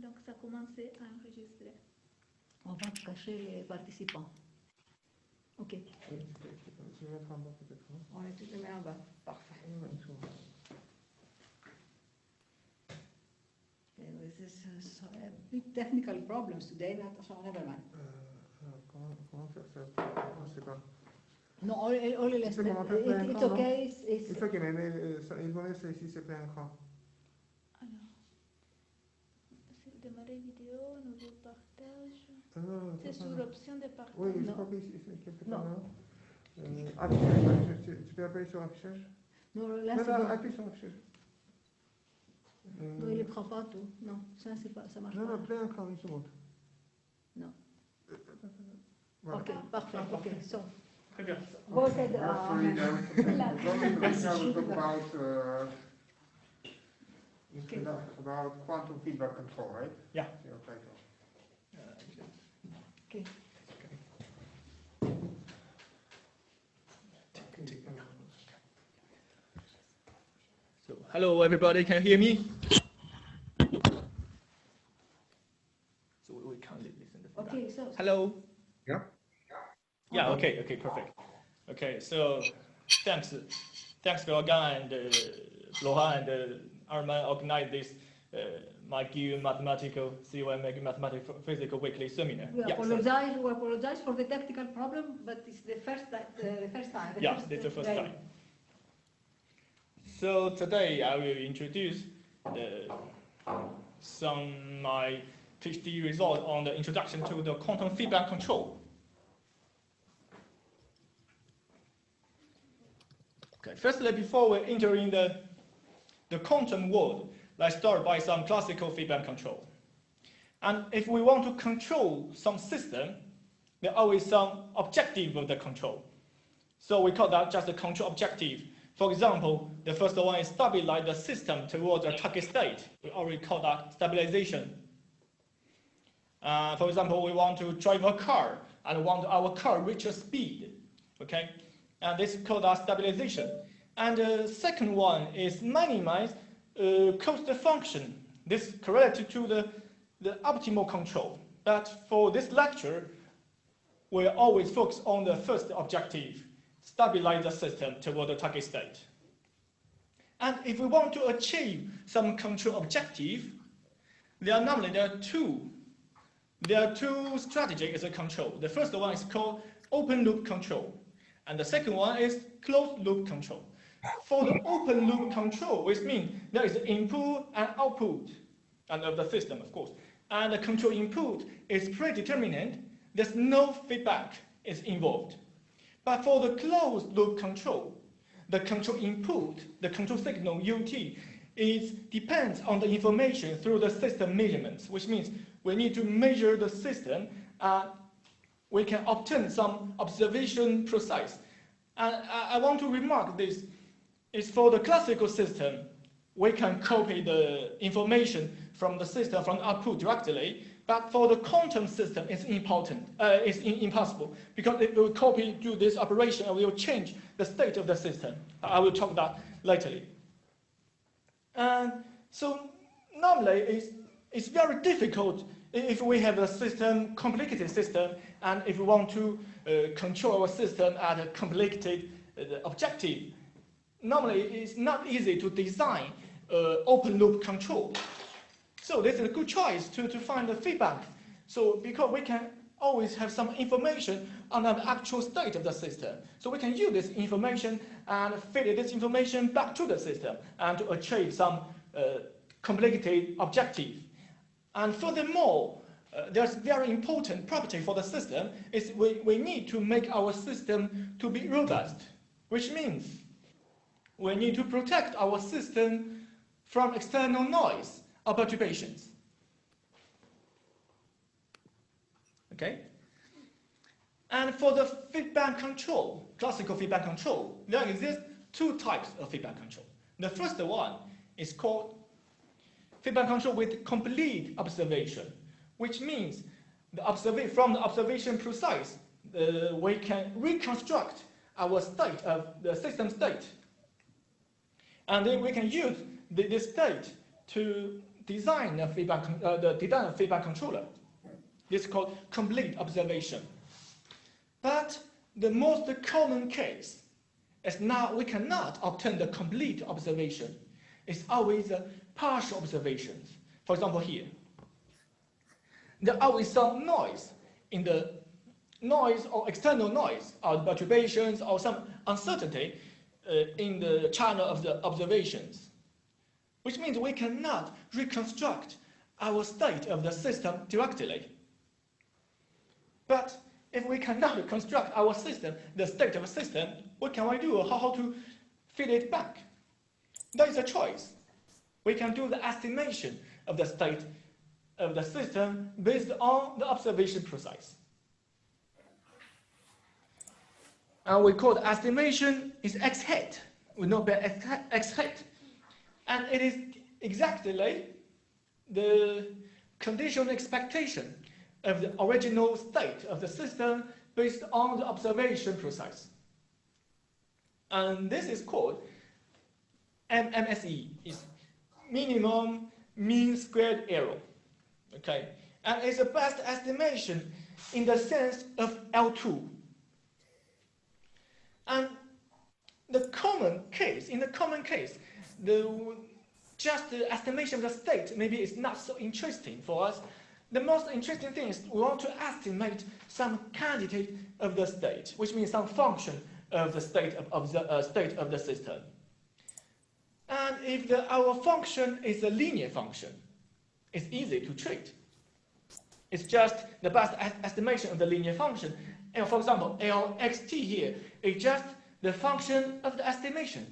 Donc ça a commencé à enregistrer. On va cacher les participants. Ok. Je vais mettre en bas peut-être. On les tous les met en bas. Parfait. Okay, this is a big technical problems today, but so never mind. Comment faire ça? Je ne sais pas. No, only less. It's okay. It's okay, mais il vaut mieux si c'est plein écran. Alors, c'est démarrer vidéo, nouveau partage. C'est sur l'option de partage. Oui, je Non. crois qu'ici, quelque part Non. là. Affichage, tu peux appuyer sur affichage? Non, là, Non, c'est non, bon. appuie sur affichage. Non, il ne prend pas tout. Non, ça, pas, ça marche Non, pas. non, plein écran, une seconde. Non. Voilà. Ok, parfait. Ok, so. Très bien. Go ahead. Sorry, we'll talk about quantum feedback control, right? Yeah. Your title. Okay. So, hello everybody, can you hear me? So we can't listen to feedback. Okay, so. Hello. Yeah. Yeah. Okay. Okay. Perfect. Okay. So, thanks, Wolfgang and Loha and Arman organized this McGill mathematical CY-McGill mathematical physical weekly seminar. We apologize for the technical problem, but it's the first time. It's the first time. So today I will introduce my PhD results on the introduction to the quantum feedback control. Okay, firstly, before we enter in the quantum world, let's start by some classical feedback control. And if we want to control some system, there are always some objective of the control. So we call that just a control objective. For example, the first one is stabilize the system towards a target state. We already call that stabilization. For example, we want to drive a car and want our car reach a speed. Okay, and this is called stabilization. And the second one is minimize cost function. This is related to the optimal control. But for this lecture, we always focus on the first objective, stabilize the system toward the target state. And if we want to achieve some control objective, there are two strategies as a control. The first one is called open loop control, and the second one is closed loop control. For the open loop control, which means there is input and output and of the system, of course. And the control input is predetermined. There's no feedback is involved. But for the closed loop control, the control input, the control signal UT, depends on the information through the system measurements, which means we need to measure the system and we can obtain some observation process. And I want to remark this is for the classical system, we can copy the information from the system from output directly, but for the quantum system, it's impossible because it will copy do this operation and will change the state of the system. I will talk that later. And so normally it's very difficult if we have a system, complicated system, and if we want to control our system at a complicated objective. Normally it's not easy to design open loop control. So this is a good choice to find the feedback. So because we can always have some information on the actual state of the system. So we can use this information and feed this information back to the system and to achieve some complicated objective. And furthermore, there's very important property for the system is we need to make our system to be robust, which means we need to protect our system from external noise or perturbations. Okay? And for the feedback control, classical feedback control, there exist two types of feedback control. The first one is called feedback control with complete observation, which means from the observation process, we can reconstruct our state of the system state. And then we can use this state to design a feedback controller. This is called complete observation. But the most common case is now we cannot obtain the complete observation. It's always partial observations. For example, here. There are always some noise in the noise or external noise or perturbations or some uncertainty in the channel of the observations, which means we cannot reconstruct our state of the system directly. But if we cannot reconstruct our system, the state of a system, what can we do? How to feed it back? There is a choice. We can do the estimation of the state of the system based on the observation process. And we call the estimation is x hat. We know by x hat. And it is exactly the conditional expectation of the original state of the system based on the observation process. And this is called MMSE, is minimum mean squared error. Okay, and it's a best estimation in the sense of L2. And in the common case, just the estimation of the state maybe is not so interesting for us. The most interesting thing is we want to estimate some candidate of the state, which means some function of the state of the system. And if our function is a linear function, it's easy to treat. It's just the best estimation of the linear function. And for example, Lxt here is just the function of the estimation.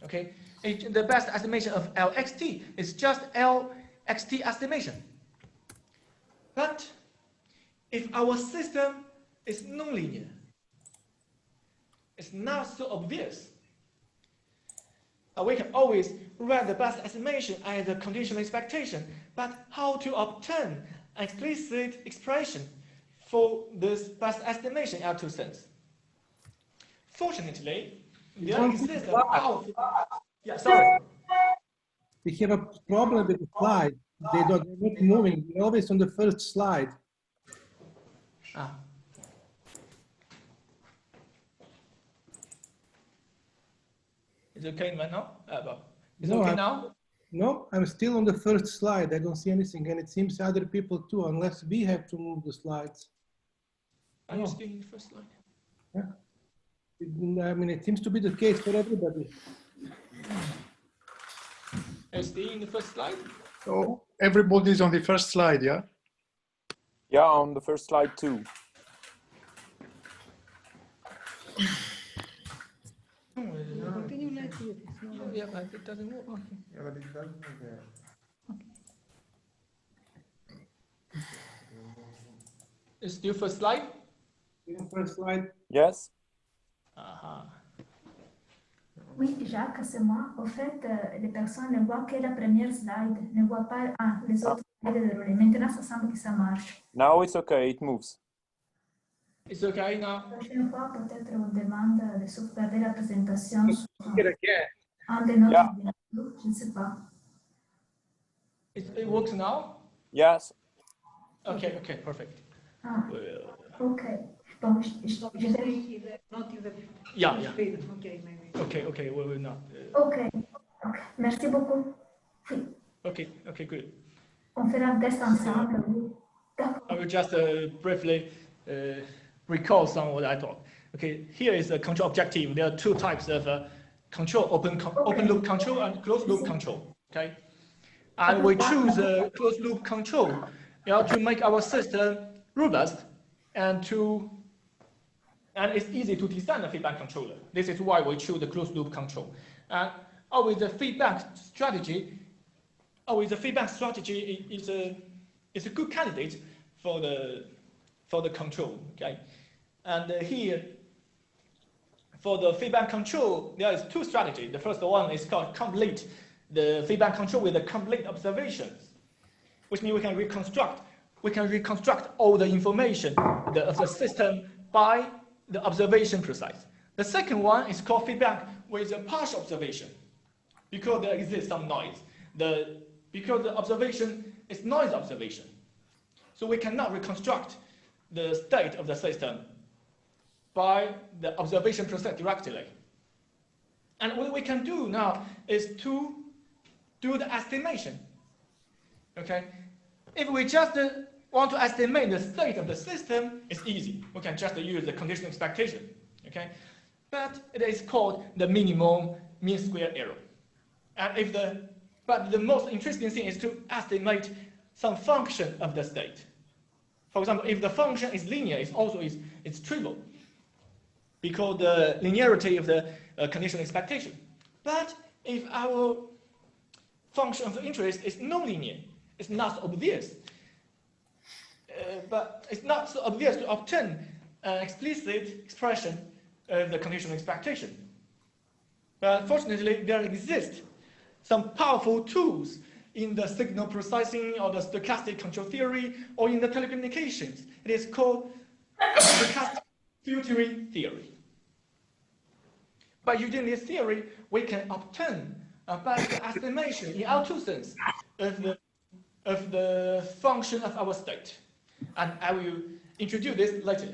Okay, the best estimation of Lxt is just Lxt estimation. But if our system is nonlinear, it's not so obvious. We can always write the best estimation as a conditional expectation, but how to obtain an explicit expression for this best estimation in L2 sense? Fortunately, there exists a powerful... Yeah, sorry. We have a problem with the slide. They're not moving. They're always on the first slide. Ah. Is it okay now? Is it okay now? No, I'm still on the first slide. I don't see anything, and it seems other people too, unless we have to move the slides. Are you still in the first slide? Yeah. I mean, it seems to be the case for everybody. Are you still in the first slide? So everybody's on the first slide, yeah? Yeah, on the first slide too. Continue like this. No, Yeah, but it doesn't work. Yeah, but it doesn't work there. Is still first slide? First slide. Yes. Oui, Jacques, c'est moi. Au fait, les personnes ne voient que la première slide, ne voient pas les autres slides déroulées. Maintenant, ça semble que ça marche. Now it's okay, it moves. It's okay now? La prochaine fois, peut-être on demande de sauvegarder la présentation sur Again. un de nos Yeah. vidéos, je ne sais pas. It works now? Yes. Okay, okay, perfect. Ok. Bon, je vais... not in the Yeah, yeah. speed. Okay, maybe. Okay, we will not. Ok. Merci beaucoup. Oui. Okay, good. On fera un test ensemble. Oui. D'accord. I will just briefly recall some of what I taught. Okay, here is the control objective. There are two types of control: open loop control and closed loop control. Okay, and we choose a closed loop control, to make our system robust and it's easy to design a feedback controller. This is why we choose the closed loop control. And always the feedback strategy is a good candidate for the control. Okay, and here for the feedback control there is two strategies. The first one is called complete, the feedback control with the complete observations, which means we can reconstruct all the information of the system by the observation process. The second one is called feedback with a partial observation, because there exists some noise. because the observation is noise observation. So we cannot reconstruct the state of the system by the observation process directly. And what we can do now is to do the estimation. Okay? If we just want to estimate the state of the system, it's easy. We can just use the conditional expectation. Okay? But it is called the minimum mean square error. And but the most interesting thing is to estimate some function of the state. For example, if the function is linear, it's trivial, because the linearity of the conditional expectation. But if our function of interest is nonlinear, it's not so obvious. But it's not so obvious to obtain an explicit expression of the conditional expectation. But fortunately, there exist some powerful tools in the signal processing or the stochastic control theory or in the telecommunications. It is called stochastic filtering theory. By using this theory, we can obtain a better estimation in L2 sense of the function of our state. And I will introduce this later.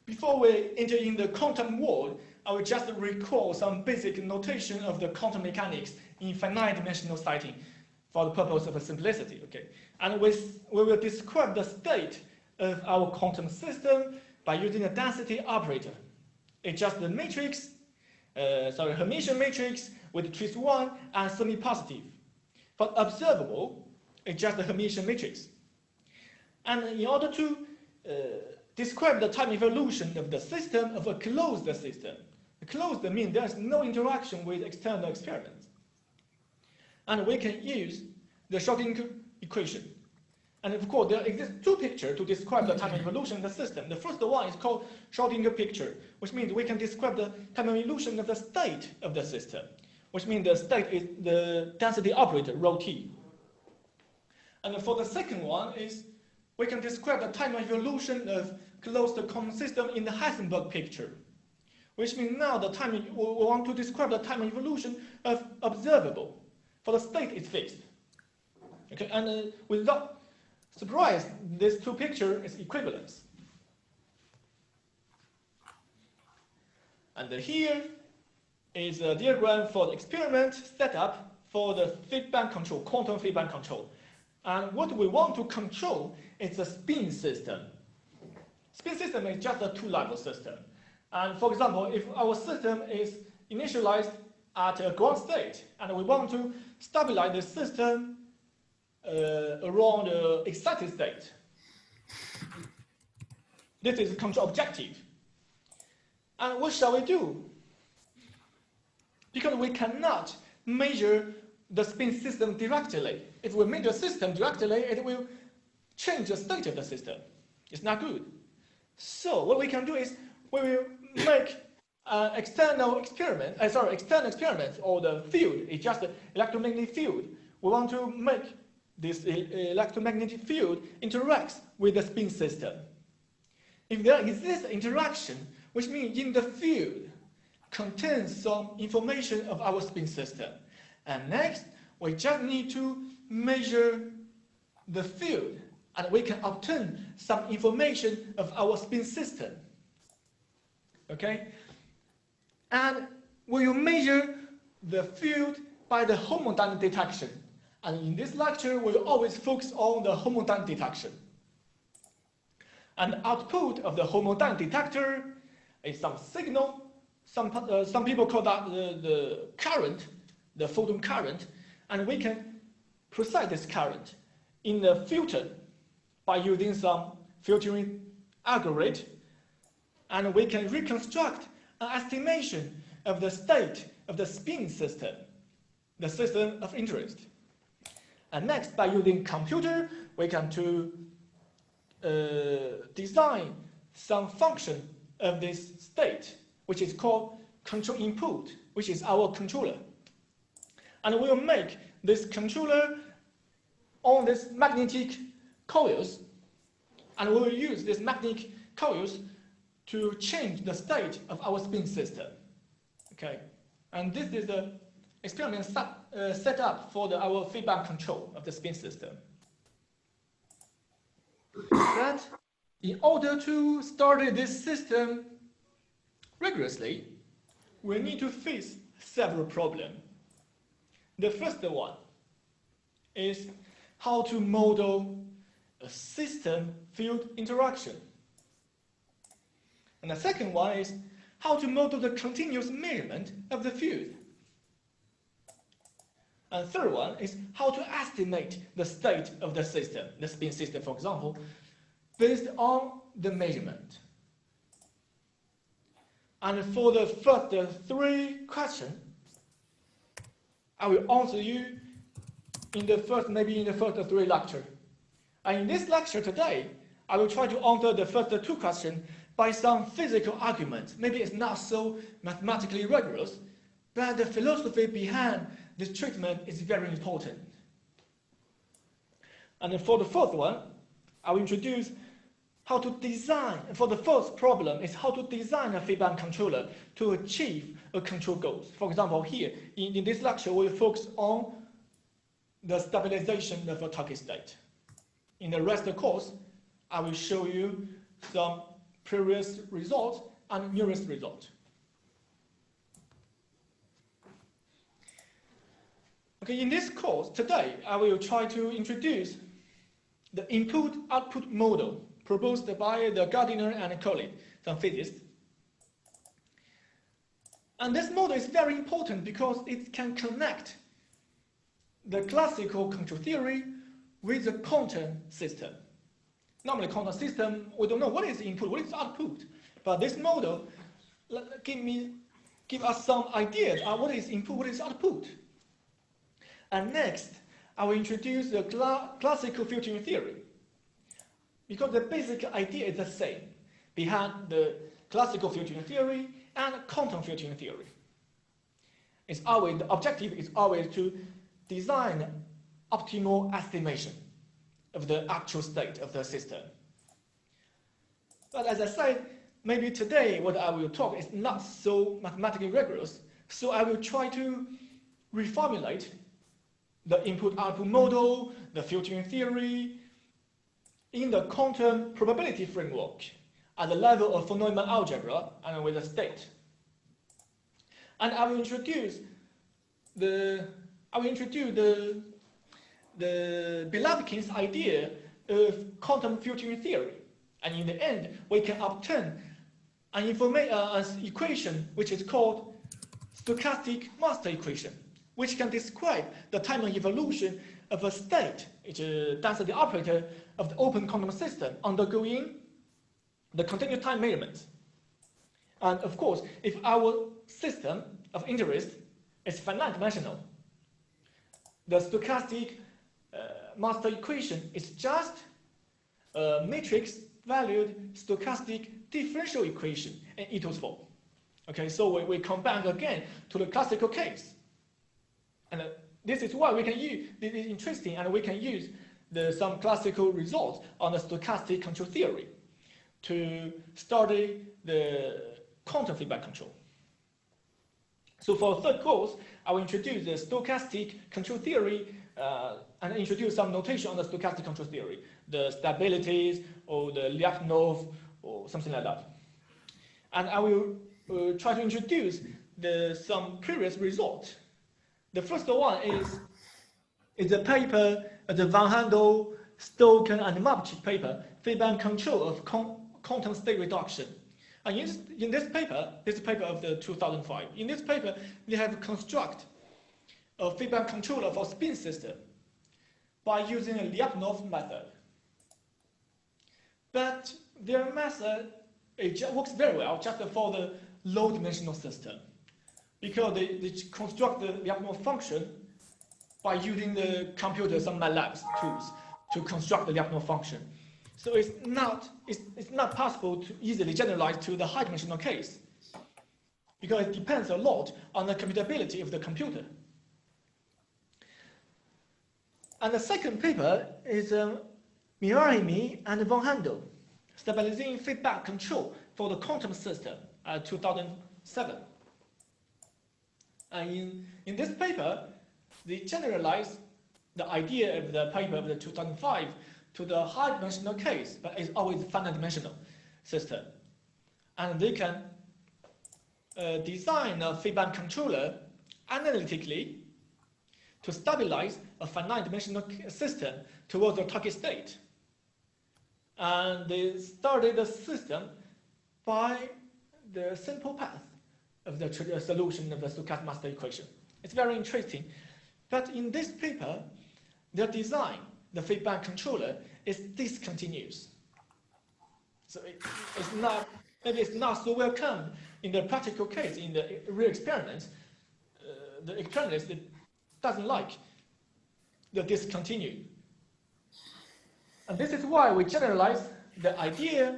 Before we enter in the quantum world, I will just recall some basic notation of the quantum mechanics in finite-dimensional setting for the purpose of simplicity. Okay? And we will describe the state of our quantum system by using a density operator. It's just the matrix, Hermitian matrix with trace 1 and semi-positive. For observable, it's just the Hermitian matrix. And in order to describe the time evolution of the system of a closed system, closed means there's no interaction with external experiments. And we can use the Schrödinger equation. And of course, there exist two pictures to describe the time evolution of the system. The first one is called Schrödinger picture, which means we can describe the time evolution of the state of the system, which means the state is the density operator, rho t. And for the second one is we can describe the time evolution of closed quantum system in the Heisenberg picture, which means now we want to describe the time evolution of observable, for the state is fixed. Okay, and without surprise, these two pictures is equivalence. And here is a diagram for the experiment setup for the feedback control, quantum feedback control. And what we want to control is the spin system. Spin system is just a two-level system. And for example, if our system is initialized at a ground state, and we want to stabilize the system around the excited state, this is the control objective. And what shall we do? Because we cannot measure the spin system directly. If we measure the system directly, it will change the state of the system. It's not good. So what we can do is we will make external experiment, or the field. It's just an electromagnetic field. We want to make this electromagnetic field interacts with the spin system. If there exists interaction, which means in the field contains some information of our spin system. And next, we just need to measure the field, and we can obtain some information of our spin system. Okay? And we will measure the field by the homodyne detection. And in this lecture, we will always focus on the homodyne detection. And the output of the homodyne detector is some signal. Some people call that the current, the photon current. And we can process this current in the filter by using some filtering algorithm. And we can reconstruct an estimation of the state of the spin system, the system of interest. And next, by using computer, we can design some function of this state, which is called control input, which is our controller. And we will make this controller on this magnetic coils, and we will use this magnetic coils to change the state of our spin system. Okay, and this is the experiment set up for our feedback control of the spin system. But in order to study this system rigorously, we need to face several problems. The first one is how to model a system field interaction. And the second one is how to model the continuous measurement of the field. And the third one is how to estimate the state of the system, the spin system, for example, based on the measurement. And for the first three questions, I will answer you maybe in the first three lectures. And in this lecture today, I will try to answer the first two questions by some physical arguments. Maybe it's not so mathematically rigorous, but the philosophy behind this treatment is very important. And for the fourth one, I will introduce how to design. For the first problem is how to design a feedback controller to achieve a control goals. For example, here in this lecture, we'll focus on the stabilization of a target state. In the rest of the course, I will show you some previous results and newest results. Okay, in this course today, I will try to introduce the input-output model proposed by the Gardiner and colleagues, some physicists. And this model is very important because it can connect the classical control theory with the quantum system. Normally, quantum system, we don't know what is input, what is output. But this model give us some ideas on what is input, what is output. And next, I will introduce the classical filtering theory. Because the basic idea is the same behind the classical filtering theory and quantum filtering theory. The objective is always to design optimal estimation of the actual state of the system. But as I said, maybe today what I will talk is not so mathematically rigorous, so I will try to reformulate the input-output model, the filtering theory, in the quantum probability framework at the level of von Neumann algebra and with a state. And I will introduce the Bilavkin's idea of quantum filtering theory. And in the end, we can obtain an equation which is called stochastic master equation, which can describe the time evolution of a state, which is density operator of the open quantum system undergoing the continuous time measurements. And of course, if our system of interest is finite dimensional, the stochastic master equation is just a matrix valued stochastic differential equation in Ito's form. Okay, so we come back again to the classical case. And this is why we can use, this is interesting, and we can use some classical results on the stochastic control theory to study the quantum feedback control. So for the third course, I will introduce the stochastic control theory and introduce some notation on the stochastic control theory, the stabilities or the Lyapunov or something like that. And I will try to introduce some previous results. The first one is a paper, the Van Handel, Stoken, and Mapchik paper, feedback control of quantum state reduction. And in this paper of the 2005, in this paper, they have constructed a feedback controller for spin system by using a Lyapunov method. But their method, it works very well just for the low-dimensional system, because they construct the Lyapunov function by using the computer, some MATLAB tools to construct the Lyapunov function. So it's not possible to easily generalize to the high-dimensional case, because it depends a lot on the computability of the computer. And the second paper is Miarimi and Van Handel, stabilizing feedback control for the quantum system, 2007. And in this paper, they generalize the idea of the paper of the 2005 to the high-dimensional case, but it's always finite-dimensional system. And they can design a feedback controller analytically to stabilize a finite-dimensional system towards a target state. And they started the system by the simple path of the solution of the stochastic master equation. It's very interesting. But in this paper, their design, the feedback controller, is discontinuous. So it's not, maybe it's not so welcome in the practical case, in the real experiment. The experiments doesn't like the discontinued. And this is why we generalize the idea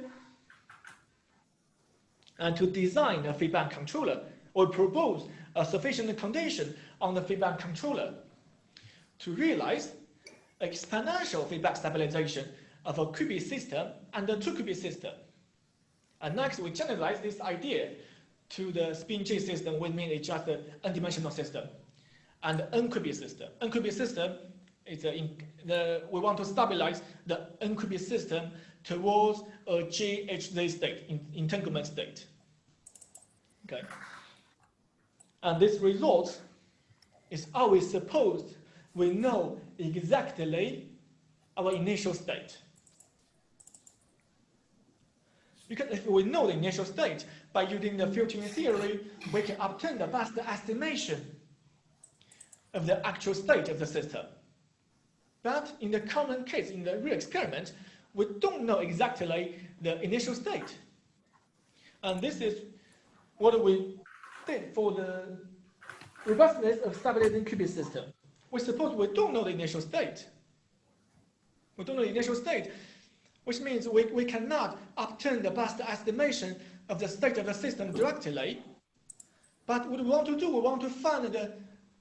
and to design a feedback controller or propose a sufficient condition on the feedback controller to realize exponential feedback stabilization of a qubit system and a two-qubit system. And next, we generalize this idea to the spin-J system, which means it's just an n-dimensional system, and n-qubit system. N-qubit system is we want to stabilize the n-qubit system towards a JHZ state, entanglement state. Okay. And this result is always supposed we know exactly our initial state. Because if we know the initial state, by using the filtering theory, we can obtain the best estimation of the actual state of the system. But in the common case, in the real experiment, we don't know exactly the initial state. And this is what we did for the robustness of stabilizing qubit system. We suppose we don't know the initial state. We don't know the initial state, which means we cannot obtain the best estimation of the state of the system directly. But what we want to do, we want to find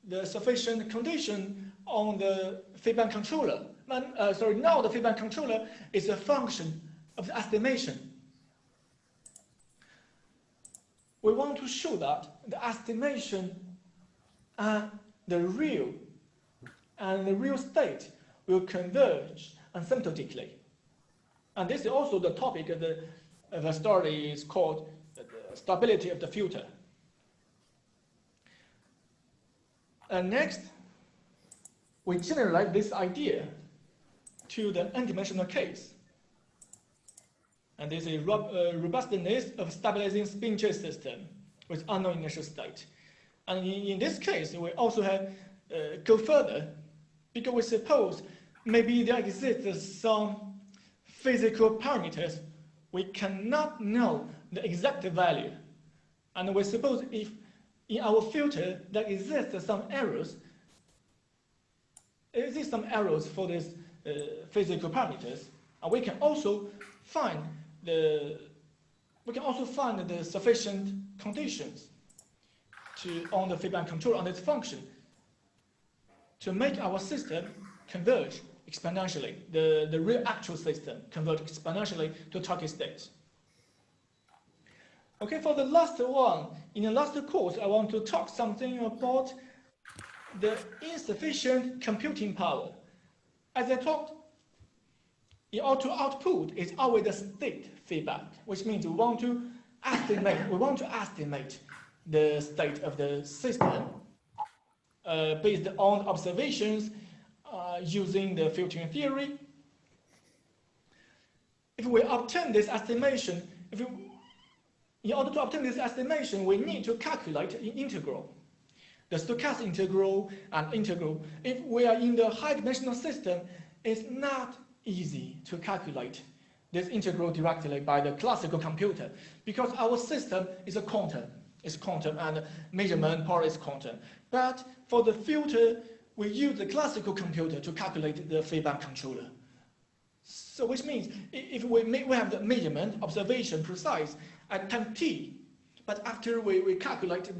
the sufficient condition on the feedback controller. Now the feedback controller is a function of the estimation. We want to show that the estimation and the real state will converge asymptotically. And this is also the topic of the story is called stability of the filter. And next, we generalize this idea to the n-dimensional case. And this is robustness of stabilizing spin-J system with unknown initial state. And in this case, we also have go further, because we suppose maybe there exists some physical parameters we cannot know the exact value. And we suppose if in our filter there exists some errors, for these physical parameters, and we can also find the sufficient conditions on the feedback control on its function to make our system converge exponentially, the real actual system converge exponentially to target state. Okay, for the last one, in the last course, I want to talk something about the insufficient computing power. As I talked, in order to output is always a state feedback, which means we want to estimate the state of the system based on observations using the filtering theory. If we obtain this estimation, in order to obtain this estimation, we need to calculate an integral. The stochastic integral and integral, if we are in the high-dimensional system, it's not easy to calculate this integral directly by the classical computer, because our system is a quantum. It's quantum, and measurement power is quantum. But for the filter, we use the classical computer to calculate the feedback controller. So which means if we have the measurement, observation precise at time t, but after we calculate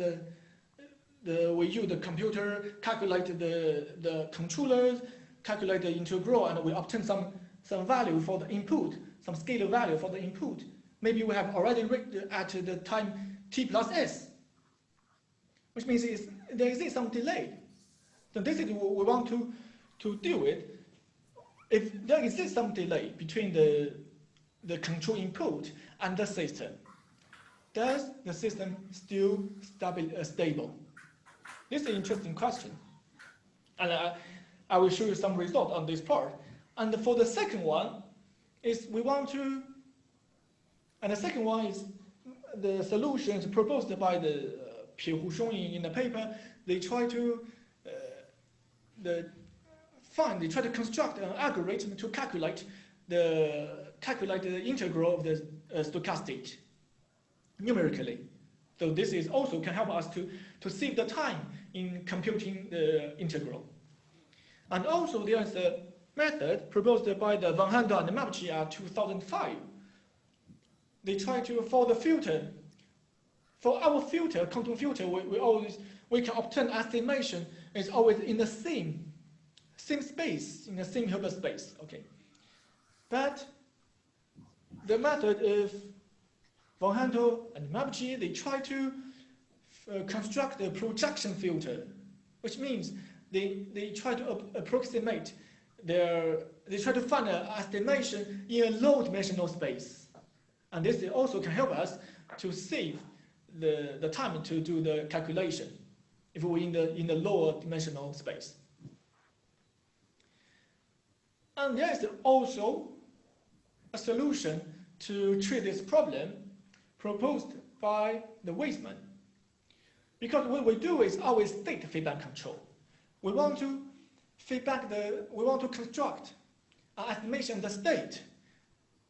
we use the computer, calculate the controllers, calculate the integral, and we obtain some value for the input, some scalar value for the input. Maybe we have already reached at the time t plus s. which means there exists some delay. So this is what we want to deal with. If there exists some delay between the control input and the system, does the system still stable? This is an interesting question. And I will show you some result on this part. And for the second one, is we want to, and the second one is the solutions proposed by the Pierre Houchon in the paper. They try to construct an algorithm to calculate the integral of the stochastic numerically. So this is also can help us to save the time in computing the integral. And also there is a method proposed by the Van Handel and Mapchi at 2005. They try to, for our filter, quantum filter, we can obtain estimation is always in the same space, in the same Hilbert space, okay. But the method of Van Handel and Mapchi, they try to construct a projection filter, which means they try to approximate they try to find an estimation in a low-dimensional space. And this also can help us to save the time to do the calculation if we're in the lower dimensional space. And there is also a solution to treat this problem proposed by the Weismann. Because what we do is always state feedback control. We want to construct an estimation of the state.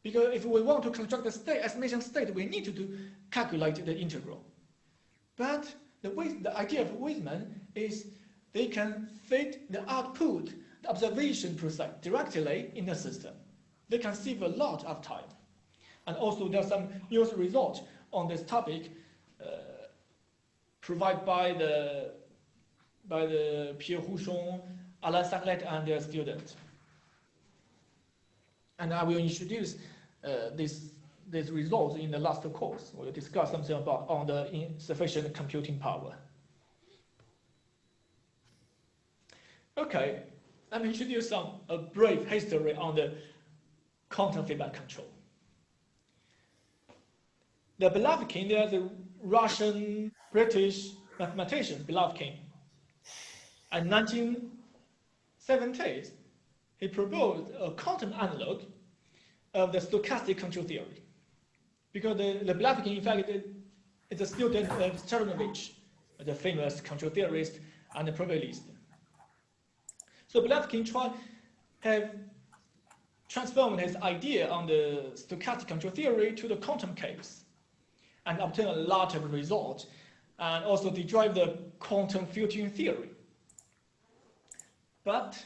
Because if we want to construct the estimation state, we need to calculate the integral. But the idea of Weismann is they can fit the output, the observation process directly in the system. They can save a lot of time. And also there's some useful results on this topic provided by the Pierre Houchon, Alain Saclet, and their students. And I will introduce these results in the last course. We'll discuss something about on the insufficient computing power. Okay, let me introduce a brief history on the quantum feedback control. The Belavkin, there's a Russian-British mathematician, Belavkin. In 1970s, he proposed a quantum analog of the stochastic control theory. Because the Belavkin, in fact, is a student of Cergy, the famous control theorist and the probabilist. So Belavkin have transformed his idea on the stochastic control theory to the quantum case and obtain a lot of results, and also derive the quantum filtering theory. But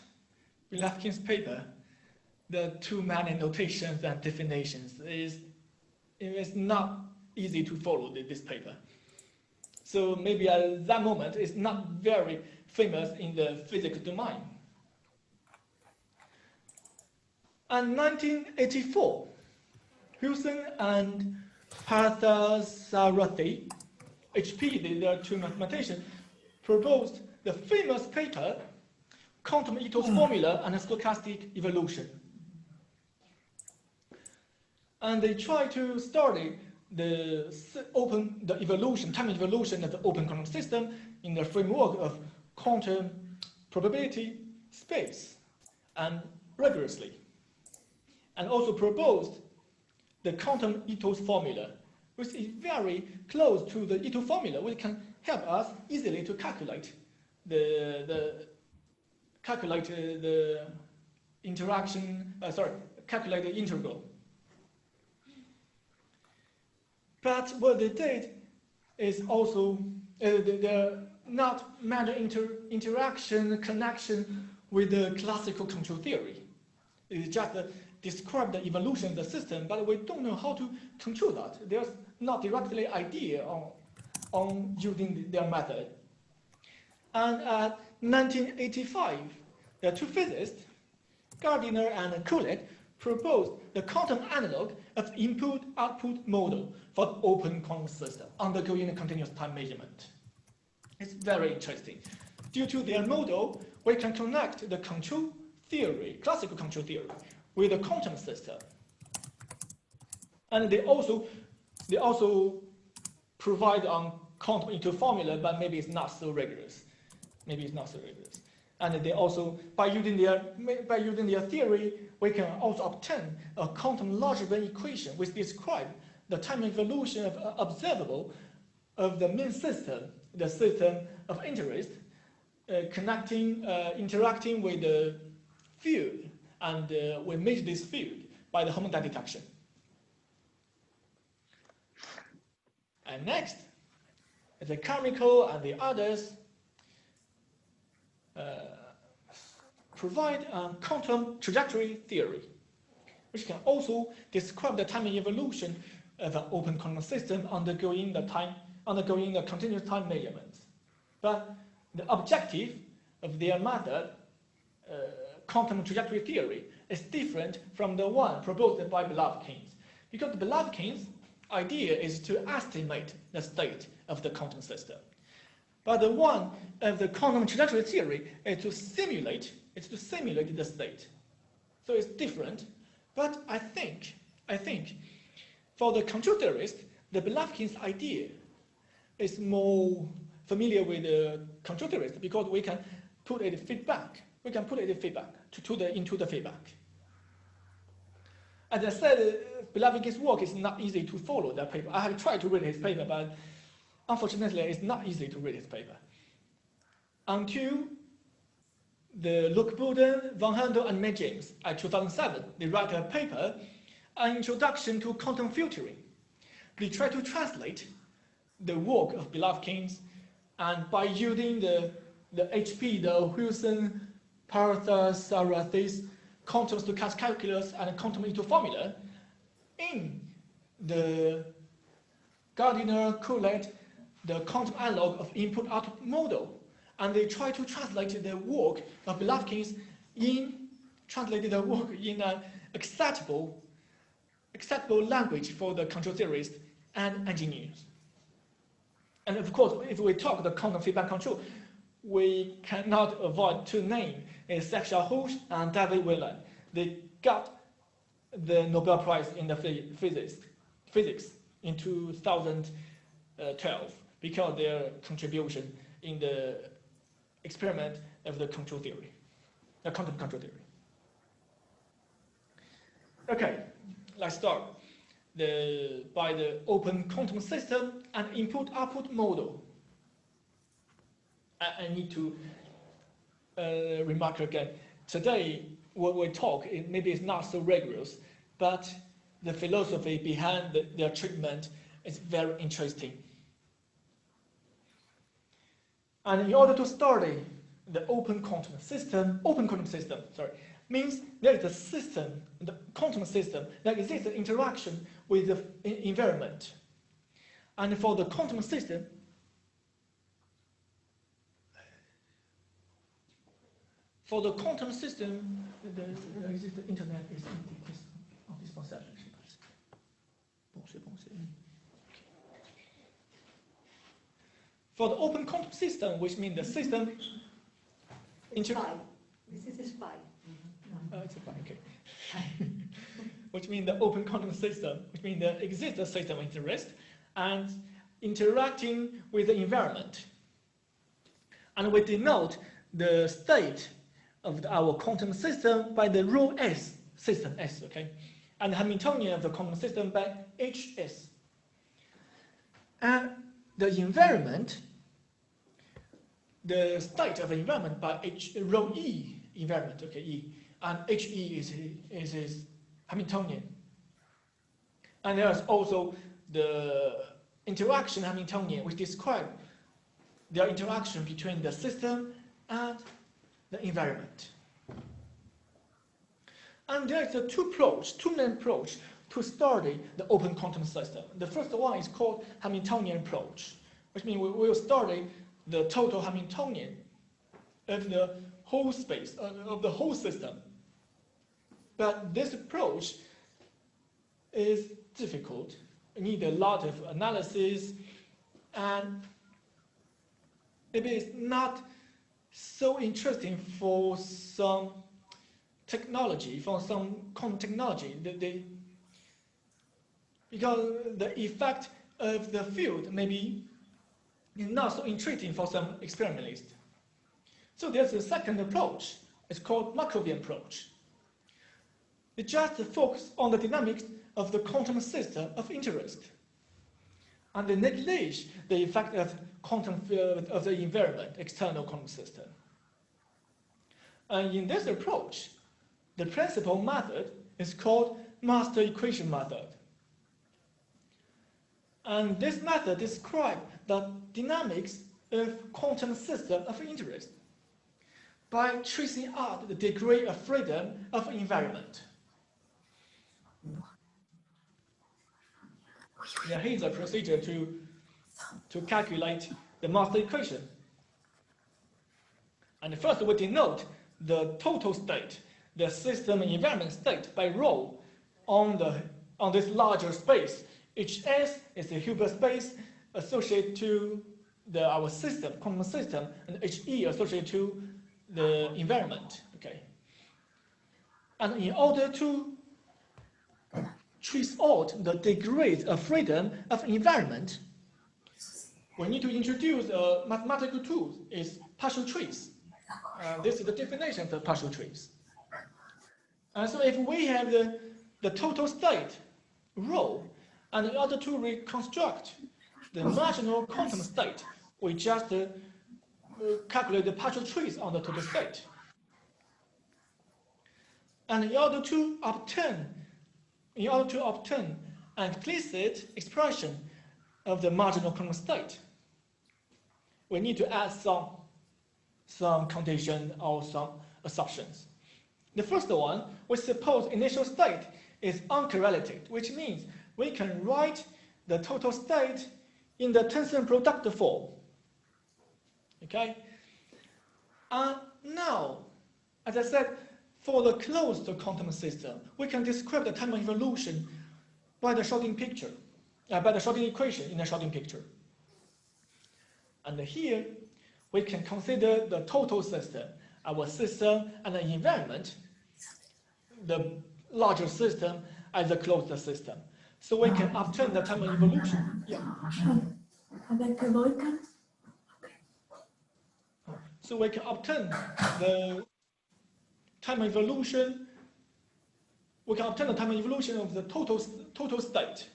Belavkin's paper, the too many notations and definitions, it is not easy to follow this paper. So maybe at that moment, it's not very famous in the physics domain. In 1984, Wilson and Parthasarathi, HP, there are two mathematicians, proposed the famous paper, Quantum Ito's Formula and Stochastic Evolution. And they try to study the time evolution of the open quantum system in the framework of quantum probability space and rigorously. And also proposed the quantum Ito's formula, which is very close to the Ito formula, which can help us easily to calculate the integral. But what they did is also there not major connection with the classical control theory. It just describe the evolution of the system, but we don't know how to control that. There's not directly idea on using their method. And at 1985, the two physicists, Gardiner and Kulik, proposed the quantum analog of input-output model for the open quantum system undergoing a continuous time measurement. It's very interesting. Due to their model, we can connect the control theory, classical control theory, with the quantum system. And they also provide quantum into formula, but maybe it's not so rigorous. And they also, by using their theory, we can also obtain a quantum Langevin equation which describes the time evolution of observable of the main system, the system of interest, interacting with the field, and we measure this field by the homodyne detection. And next, the chemical and the others provide a quantum trajectory theory, which can also describe the time evolution of an open quantum system undergoing the continuous time measurements. But the objective of their method, quantum trajectory theory, is different from the one proposed by Langevin, because Langevin's idea is to estimate the state of the quantum system. But the one of the quantum trajectory theory is to simulate the state. So it's different, but I think for the control theorist, the Langevin's idea is more familiar with the control theorist because we can put it feedback. We can put it into the feedback. As I said, Langevin's work is not easy to follow that paper. I have tried to read his paper, but unfortunately, it's not easy to read his paper. Until the Luc Bourdin, Van Handel, and May James, in 2007, they write a paper, An Introduction to Quantum Filtering. They try to translate the work of Langevin's, and by using the HP, the Wilson, Parthas, quantum stochastic calculus, and quantum into formula, in the Gardiner-Corlett, the quantum analog of input-output model, and they try to translate the work of Langevin's in an acceptable language for the control theorists and engineers. And of course, if we talk the quantum feedback control, we cannot avoid two names: Sexia Hosch and David Whelan. They got the Nobel Prize in the physics in 2012 because of their contribution in the experiment of the control theory, the quantum control theory. Okay, let's start by the open quantum system and input-output model. I need to remark again, today when we talk, maybe it's not so rigorous, but the philosophy behind their treatment is very interesting. And in order to study the open quantum system, means there is a system, the quantum system, that exists in interaction with the environment. And for the quantum system, the internet is indispensable. For the open quantum system, which means the system... This is a spy. It's a spy, okay. Which means the open quantum system, which means there exists a system of interest and interacting with the environment. And we denote the state of our quantum system by the rho S system S, okay? And the Hamiltonian of the quantum system by HS. And the environment, the state of the environment by rho E environment, okay, E. And HE is Hamiltonian. And there's also the interaction Hamiltonian, which describes the interaction between the system and the environment. And there is two main approach to study the open quantum system. The first one is called Hamiltonian approach, which means we will study the total Hamiltonian of the whole space, of the whole system. But this approach is difficult. You need a lot of analysis, and maybe it's not so interesting for some technology, for some quantum technology, because the effect of the field maybe is not so intriguing for some experimentalists. So there's a second approach. It's called Markovian approach. It just focuses on the dynamics of the quantum system of interest, and they neglect the effect of quantum field of the environment, external quantum system. And in this approach, the principal method is called master equation method. And this method describes the dynamics of quantum system of interest by tracing out the degree of freedom of environment. Yeah, here's a procedure to calculate the master equation. And first we denote the total state, the system and environment state by rho on this larger space. HS is the Hilbert space associated to our system, quantum system, and HE associated to the environment. Okay. And in order to trace out the degrees of freedom of environment, we need to introduce a mathematical tool, is partial trace. This is the definition of the partial trace. And so if we have the total state, rho, and in order to reconstruct the marginal quantum state, we just calculate the partial trace on the total state. And in order to obtain an explicit expression of the marginal quantum state, we need to add some condition or some assumptions. The first one, we suppose initial state is uncorrelated, which means we can write the total state in the tensor product form. Okay? And now, as I said, for the closed quantum system, we can describe the time of evolution by the Schrödinger picture, by the Schrödinger equation in the Schrödinger picture. And here, we can consider the total system, our system and the environment, the larger system as a closed system. So we can obtain the time of evolution. Yeah. So we can obtain the time of evolution. We can obtain the time of evolution of the total state.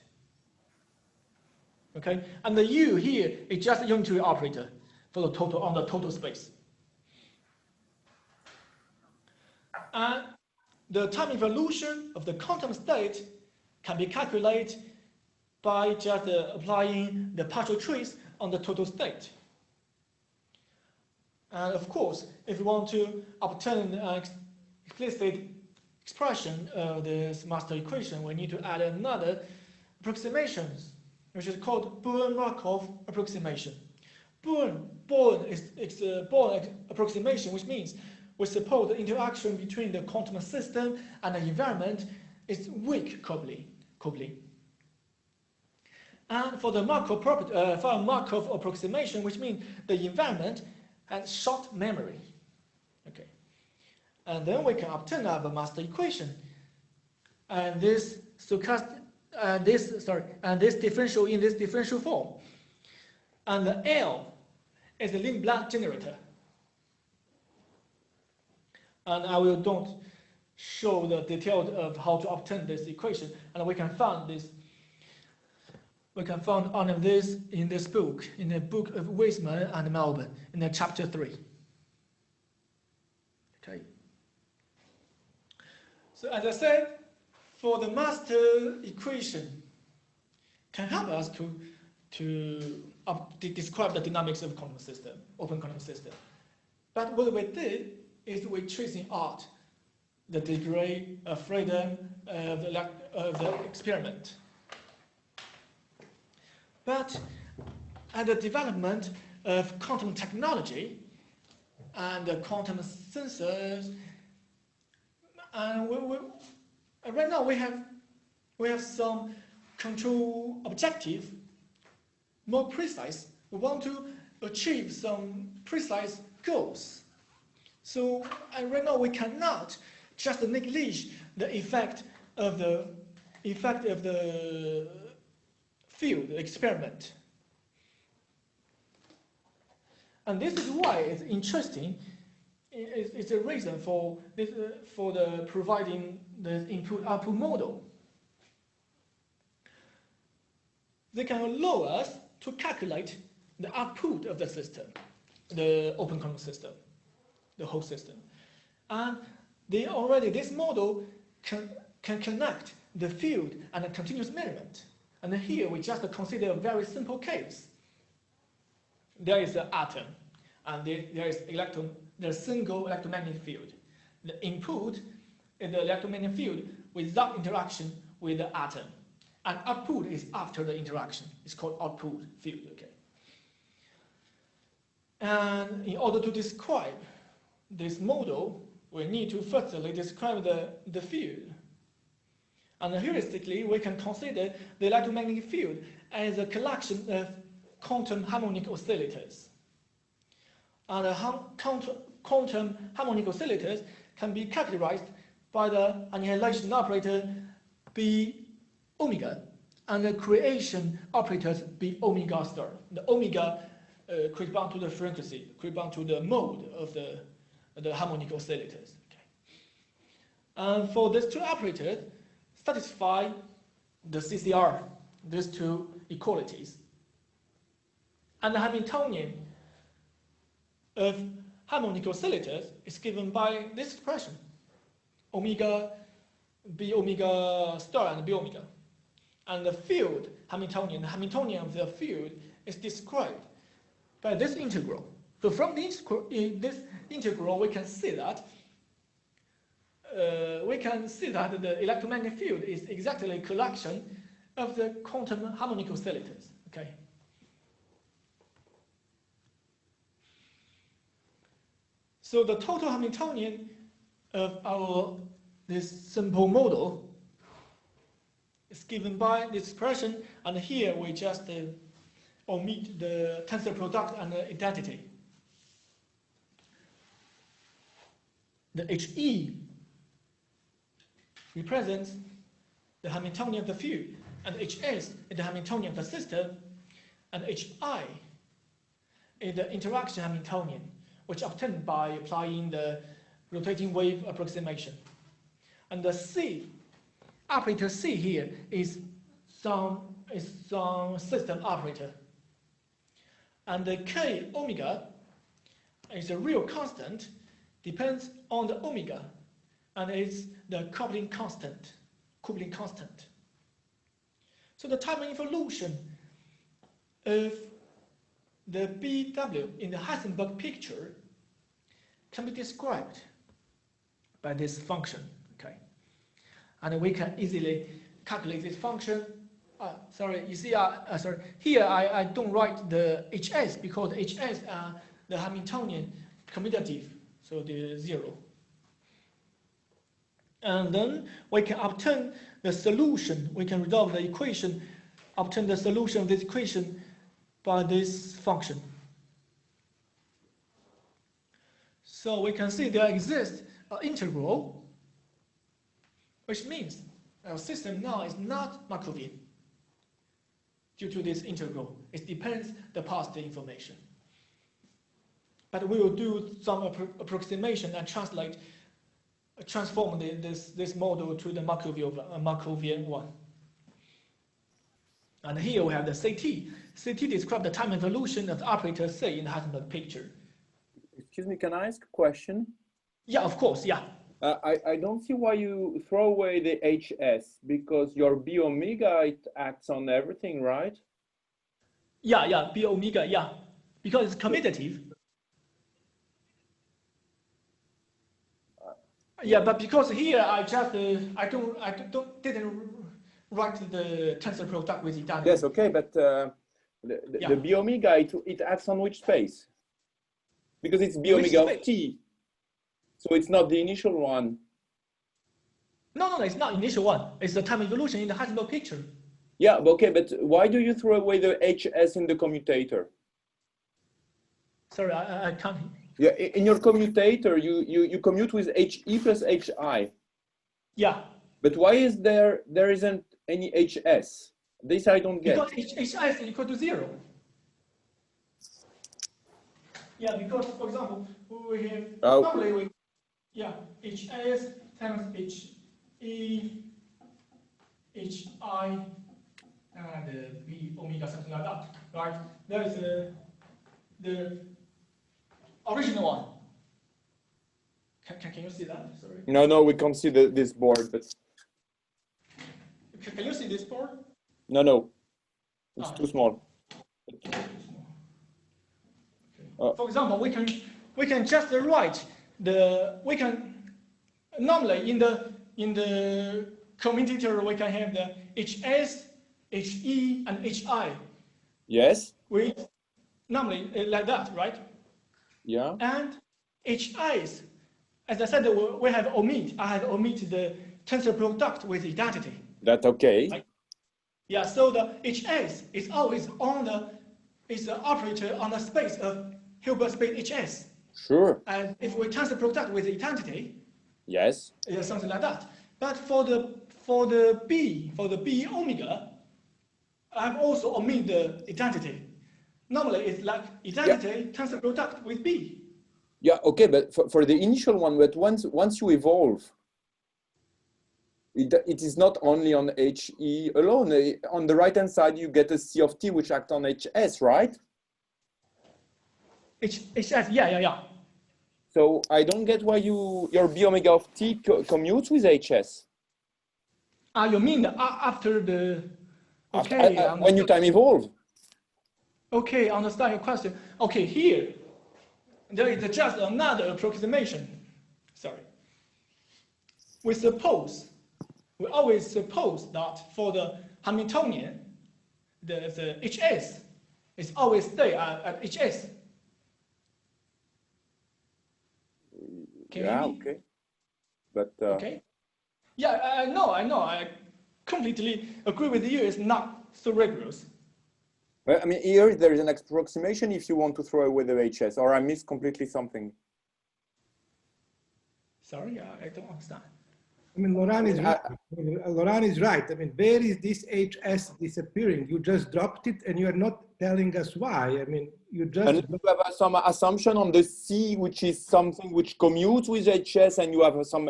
Okay, and the U here is just a unitary operator for the total on the total space. And the time evolution of the quantum state can be calculated by just applying the partial trace on the total state. And of course, if we want to obtain an explicit expression of this master equation, we need to add another approximation, which is called Born-Markov approximation. Born is a Born approximation, which means we suppose the interaction between the quantum system and the environment is weak coupling. And for the Markov approximation, which means the environment has short memory. Okay. And then we can obtain our master equation. And this differential in this differential form. And the L is the Lindblad generator. And I will don't show the details of how to obtain this equation. And we can find this. We can find all of this in this book, in the book of Weisman and Melbourne, in the chapter 3. Okay. So as I said, for the master equation, can help us to describe the dynamics of quantum system, open quantum system. But what we did is we tracing out the degree of freedom of the experiment. But at the development of quantum technology and the quantum sensors, and right now we have some control objective, more precise. We want to achieve some precise goals. So right now we cannot just neglect the effect of the field, the experiment. And this is why it's interesting. It's a reason for this, for the providing the input-output model. They can allow us to calculate the output of the system, the open control system, the whole system. And this model can connect the field and a continuous measurement. And here we just consider a very simple case. There is an atom, and there is the single electromagnetic field. The input is the electromagnetic field without interaction with the atom. And output is after the interaction. It's called output field, okay? And in order to describe this model, we need to firstly describe the field. And heuristically, we can consider the electromagnetic field as a collection of quantum harmonic oscillators. And the quantum harmonic oscillators can be characterized by the annihilation operator B omega and the creation operators B omega star. The omega corresponds to the frequency, corresponds to the mode of the harmonic oscillators. Okay. And for these two operators, satisfy the CCR, these two equalities. And the Hamiltonian of harmonic oscillators is given by this expression, omega, B omega star and B omega. And the field, the Hamiltonian of the field is described by this integral. So from this integral, we can see that the electromagnetic field is exactly a collection of the quantum harmonic oscillators. Okay. So the total Hamiltonian of this simple model is given by this expression, and here we just omit the tensor product and the identity. The HE represents the Hamiltonian of the field, and HS is the Hamiltonian of the system, and HI is the interaction Hamiltonian, which obtained by applying the rotating wave approximation. And the C, operator C here is some system operator. And the K omega is a real constant, depends on the omega, and it's the coupling constant. So the time evolution of the BW in the Heisenberg picture can be described by this function, okay? And we can easily calculate this function. Sorry, you see, here I don't write the HS because HS are the Hamiltonian commutative, so the 0. And then we can obtain the solution. We can resolve the equation, obtain the solution of this equation by this function. So we can see there exists an integral, which means our system now is not Markovian due to this integral. It depends the past information. But we will do some approximation and transform this model to the Markovian one. And here we have the CT. CT describes the time evolution of the operator C in the Heisenberg picture. Excuse me, can I ask a question? Yeah, of course, yeah. I don't see why you throw away the HS, because your B omega, it acts on everything, right? Yeah, B omega, yeah, because it's commutative. Yeah, but because here I just didn't write the tensor product with it. Yes, okay, but the B omega, it acts on which space? Because it's B omega of T. So it's not the initial one. No, it's not initial one. It's the time evolution in the Heisenberg picture. Yeah, okay, but why do you throw away the HS in the commutator? Sorry, I can't. Yeah, in your commutator, you commute with HE plus HI. Yeah. But why is there isn't any HS? This I don't get. Because HI is equal to 0. Yeah, because for example, we have normally we HS times HE, HI, and B omega something like that, right? That is the original one. Can you see that? Sorry. No, we can't see this board, but. Can you see this board? No, it's too small. Okay. For example, we can just write normally in the commutator we can have the HS, HE, and HI. Yes. With normally like that, right? Yeah. And HIs, as I said, we have omit. I have omitted the tensor product with identity. That's okay. Right? Yeah. So the HS is always is the operator on the space of Hilbert space HS. Sure. And if we tensor product with identity, yes, something like that. But for the B omega, I've also omitted the identity. Normally, it's like identity tensor product with B. Yeah. Okay, but for the initial one, but once you evolve, it is not only on HE alone. On the right hand side, you get a C of T which acts on HS, right? HS, yeah. So I don't get why your B omega of T commutes with HS. You mean after the when you time evolve? Okay, understand your question. Okay, here there is just another approximation. Sorry. We always suppose that for the Hamiltonian, the HS is always stay at HS. Okay. But okay. Yeah, I know. I completely agree with you. It's not so rigorous. Well, I mean, here there is an approximation if you want to throw away the HS, or I missed completely something. Sorry, I don't understand. I mean, Laurent is right. Laurent is right. I mean, where is this HS disappearing? You just dropped it and you're not telling us why. I mean, you just... And you have some assumption on the C, which is something which commutes with HS, and you have some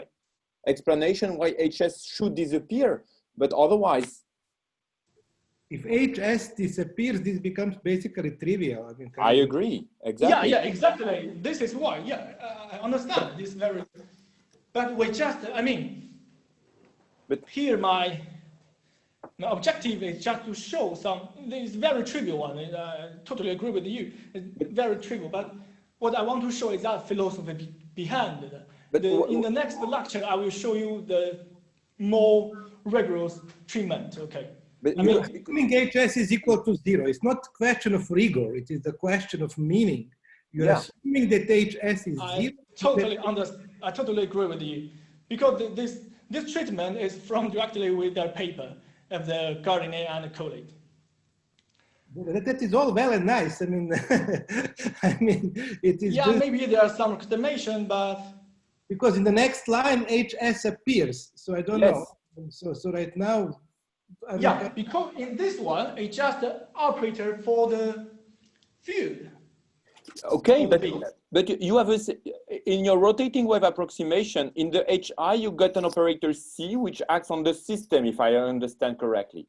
explanation why HS should disappear. But otherwise... If HS disappears, this becomes basically trivial. I mean, I agree, exactly. Yeah, exactly. This is why, I understand this very... But we just, but here my objective is just to show this very trivial one. I totally agree with you. It's very trivial, but what I want to show is that philosophy behind it. In the next lecture, I will show you the more rigorous treatment, okay? But assuming HS is equal to 0, it's not a question of rigor, it is the question of meaning. You're assuming that HS is 0. I totally agree with you, because this treatment is from directly with their paper of the Gardiner and colleague. That is all well and nice. I mean, it is. Yeah, maybe there are some explanation, but because in the next line HS appears, so I don't know. So right now. Because in this one it's just the operator for the field. Okay, but you have in your rotating wave approximation, in the HI, you got an operator C, which acts on the system, if I understand correctly.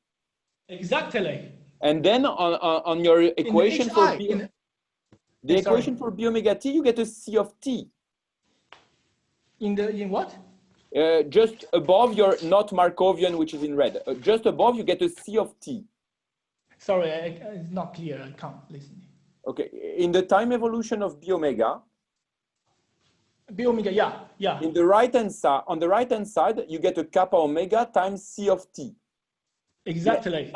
Exactly. And then on your equation for the equation for B omega T, you get a C of T. In what? Just above your not Markovian, which is in red. Just above, you get a C of T. Sorry, it's not clear. I can't listen. Okay, in the time evolution of B omega. B omega, yeah. In the right hand side, on the right hand side, you get a kappa omega times C of T. Exactly.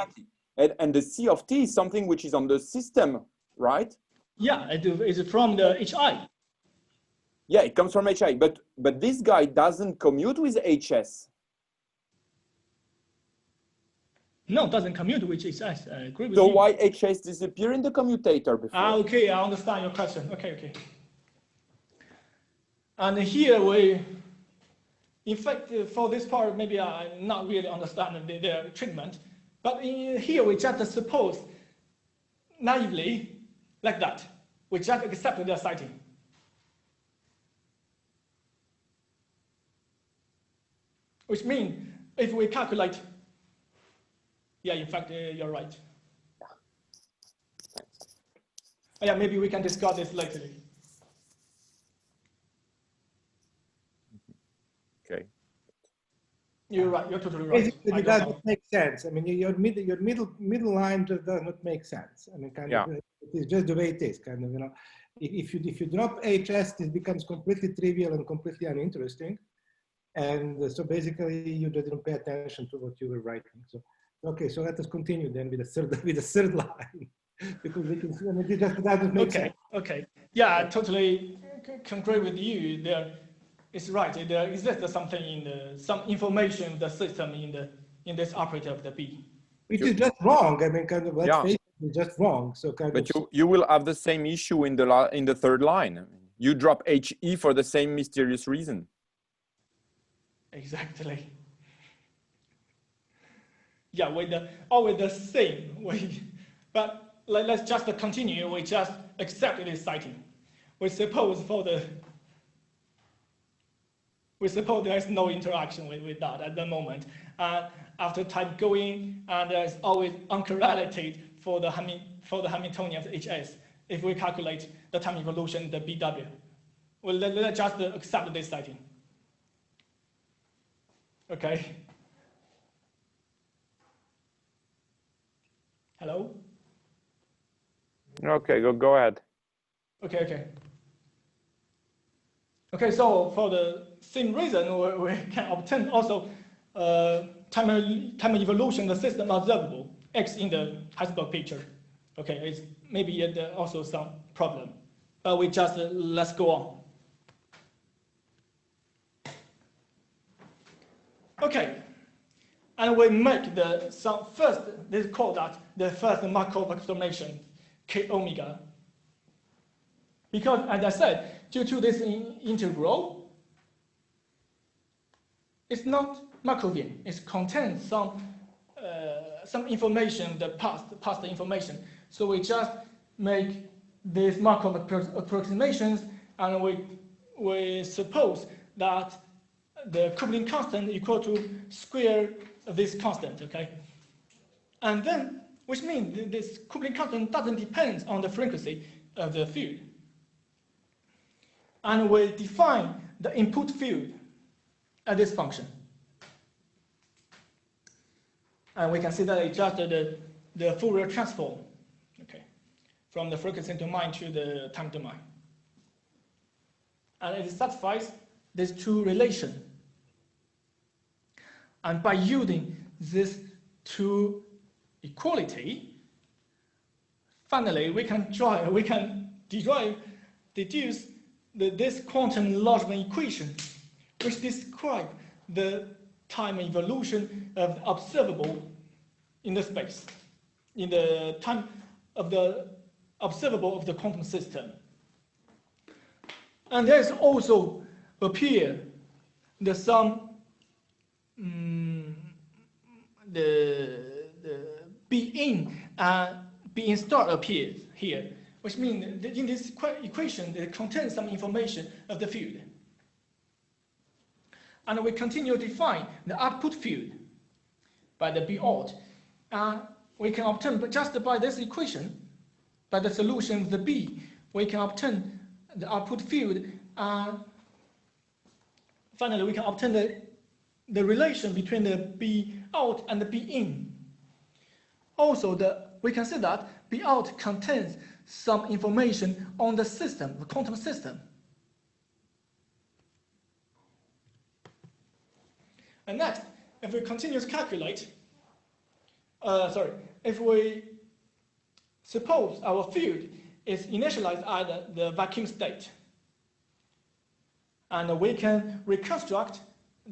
And the C of T is something which is on the system, right? Yeah, it is from the HI. Yeah, it comes from HI, but this guy doesn't commute with HS. No, it doesn't commute with HS. I agree with So you. why HS disappear in the commutator before? Ah, okay, I understand your question. Okay. And here we, in fact, for this part, maybe I not really understand their treatment, but here we just suppose naively like that. We just accept their citing. Which means if we calculate, yeah, in fact, you're right. Yeah, maybe we can discuss this later. Okay. You're right. You're totally right. Basically, it doesn't make sense. I mean, your middle line just does not make sense. I mean, kind of, it is just the way it is. Kind of, you know, if you drop HS, this becomes completely trivial and completely uninteresting. And so basically, you didn't pay attention to what you were writing. So, okay, so let us continue then with the third line, because we can see, I mean, it just doesn't make sense. Okay. Yeah, I totally concur with you. There, it's right. There exists something in some information, the system in this operator of the B. Which is just wrong. I mean, kind of, let's face it, it's just wrong. So kind but of. you will have the same issue in the third line. You drop HE for the same mysterious reason. Exactly. Yeah, always the same way. But let's just continue. We just accept this citing. We suppose there is no interaction with that at the moment. After time going, and there's always uncorrelated for the Hamiltonian of HS. If we calculate the time evolution, the BW, well, let's just accept this citing. Okay. Hello? Okay, go ahead. Okay. Okay, so for the same reason, we can obtain also time evolution, the system observable, X in the Heisenberg picture. Okay, it's maybe also some problem, but we just let's go on. Okay, and we make this call that the first Markov approximation, K omega. Because as I said, due to this integral, it's not Markovian. It contains some information, the past information. So we just make these Markov approximations, and we suppose that the coupling constant equal to square of this constant, okay? And then, which means this coupling constant doesn't depend on the frequency of the field. And we define the input field at this function. And we can see that it's just the Fourier transform, okay, from the frequency domain to the time domain. And it satisfies these two relations. And by using these two equality, finally we can deduce this quantum Langevin equation, which describe the time evolution of the observable in the space, in the time of the observable of the quantum system. And there's also appear the some the B in and B in star appears here, which means that in this equation it contains some information of the field. And we continue to define the output field by the B out. And we can obtain, just by this equation, by the solution of the B, we can obtain the output field. Finally, we can obtain the relation between the B out and the B in. Also, we can see that B out contains some information on the system, the quantum system. And next, if we continue to calculate, if we suppose our field is initialized at the vacuum state, and we can reconstruct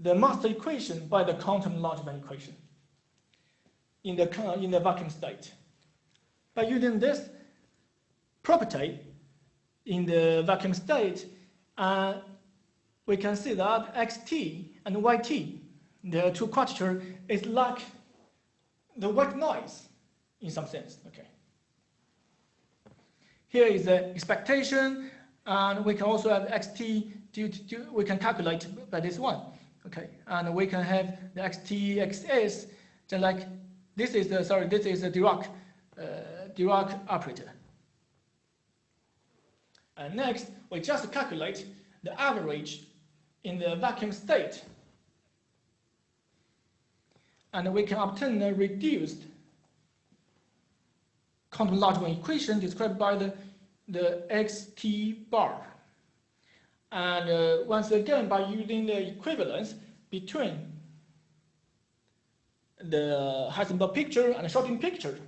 the master equation by the quantum Langevin equation. in the vacuum state. By using this property in the vacuum state, we can see that xt and yt, the two quadrature, is like the white noise in some sense. Okay. Here is the expectation, and we can also have xt we can calculate by this one. Okay, and we can have the xt xs, just like this is the Dirac operator. And next, we just calculate the average in the vacuum state. And we can obtain a reduced quantum logical equation described by the xt bar. And once again, by using the equivalence between the Heisenberg picture and the Schrödinger picture,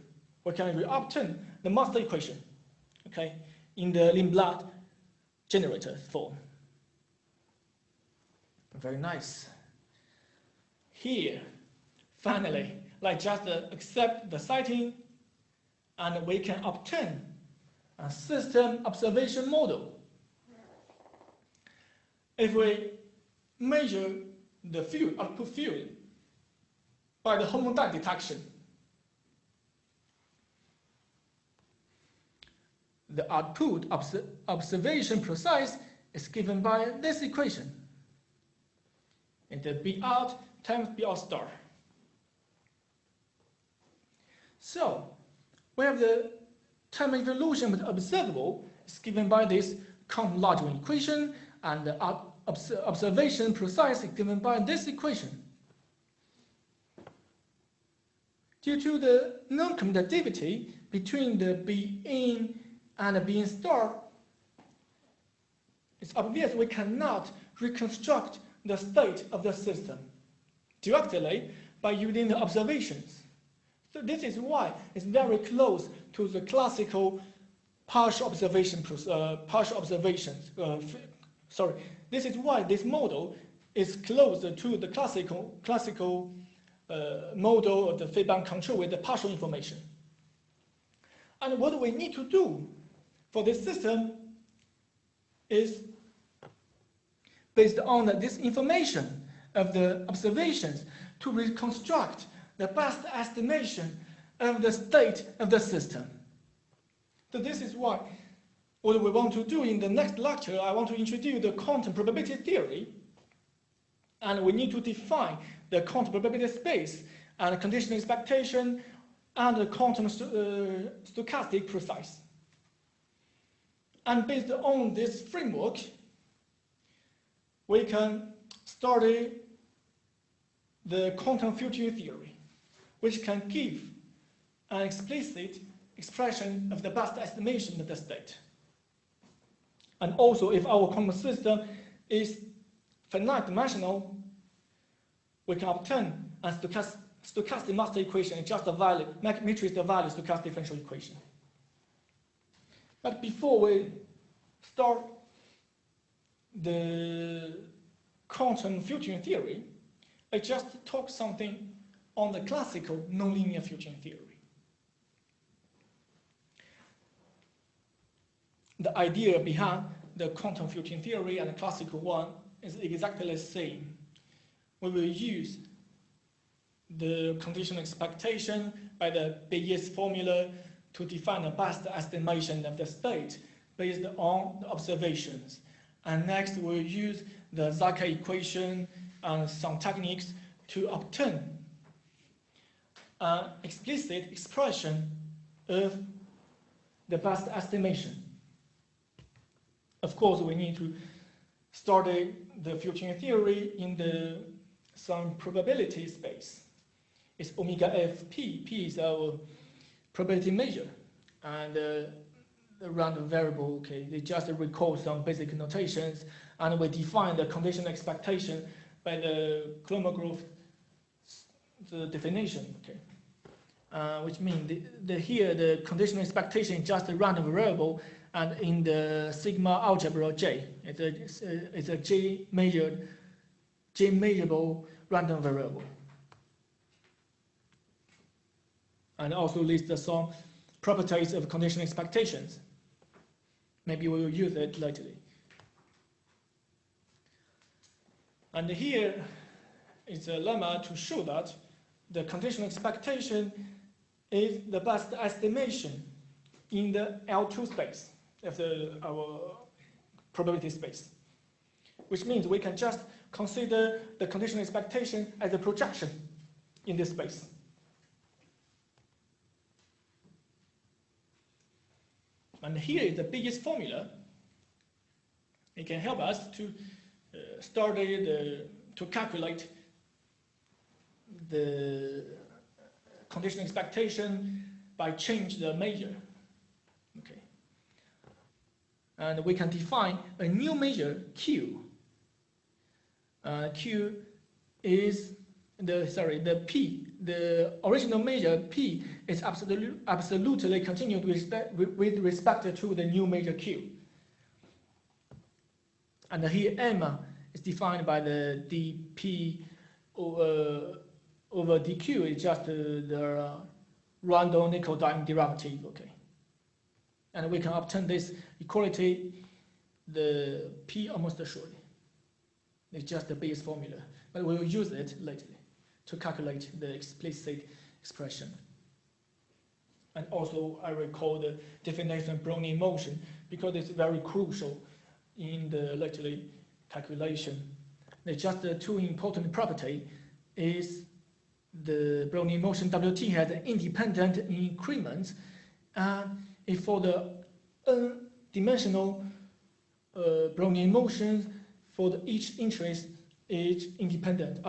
we can obtain the master equation, okay, in the Lindblad generator form. Very nice. Here, finally, let's just accept the sighting, and we can obtain a system observation model. If we measure the field, output field, by the homodyne detection, the output observation process is given by this equation. And the B out times B out star. So we have the time evolution with observable is given by this quantum logical equation, and the observation process is given by this equation. Due to the non-commutativity between the B in and the B in star, it's obvious we cannot reconstruct the state of the system directly by using the observations. So this is why it's very close to the classical partial observations. This is why this model is closer to the classical model of the feedback control with the partial information. And what we need to do for this system is, based on this information of the observations, to reconstruct the best estimation of the state of the system. So this is why what we want to do in the next lecture, I want to introduce the quantum probability theory, and we need to define the quantum probability space and conditional expectation and the quantum stochastic process. And based on this framework, we can study the quantum filtering theory, which can give an explicit expression of the best estimation of the state. And also, if our quantum system is finite dimensional, we can obtain a stochastic master equation, just a value, matrix the value stochastic differential equation. But before we start the quantum filtering theory, I just talk something on the classical nonlinear filtering theory. The idea behind the quantum filtering theory and the classical one is exactly the same. We will use the conditional expectation by the Bayes formula to define the best estimation of the state based on the observations. And next, we'll use the Zaka equation and some techniques to obtain an explicit expression of the best estimation. Of course, we need to study the filtering theory in some probability space. It's omega f p. P is our probability measure, and the random variable. Okay, they just recall some basic notations, and we define the conditional expectation by the Kolmogorov the definition. Okay, which means here the conditional expectation is just a random variable. And in the sigma algebra J, it's a J measurable random variable. and also list some properties of conditional expectations. Maybe we will use it later. And here is a lemma to show that the conditional expectation is the best estimation in the L2 space of our probability space, which means we can just consider the conditional expectation as a projection in this space. And here is the biggest formula. It can help us to to calculate the conditional expectation by change the measure. Okay. And we can define a new measure Q. Q is the P. The original measure P is absolutely continued with respect to the new measure Q. And here M is defined by the dp over dq. It's just the random nickel-dime derivative. Okay. And we can obtain this equality, the P almost surely. It's just the base formula, but we will use it later to calculate the explicit expression. And also, I recall the definition of Brownian motion because it's very crucial in the later calculation. There's just the two important property is the Brownian motion WT has an independent increments, and if for the n-dimensional Brownian motions, for each interest is independent.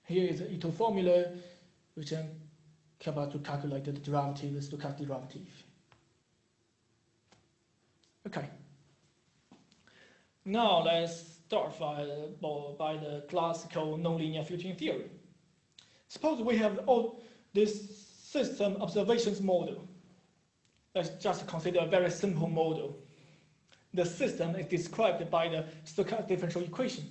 Here is the Ito formula, which can help us to calculate the derivative, the stochastic derivative. Okay. Now let's start by the classical nonlinear filtering theory. Suppose we have all this system observations model. Let's just consider a very simple model. The system is described by the stochastic differential equation.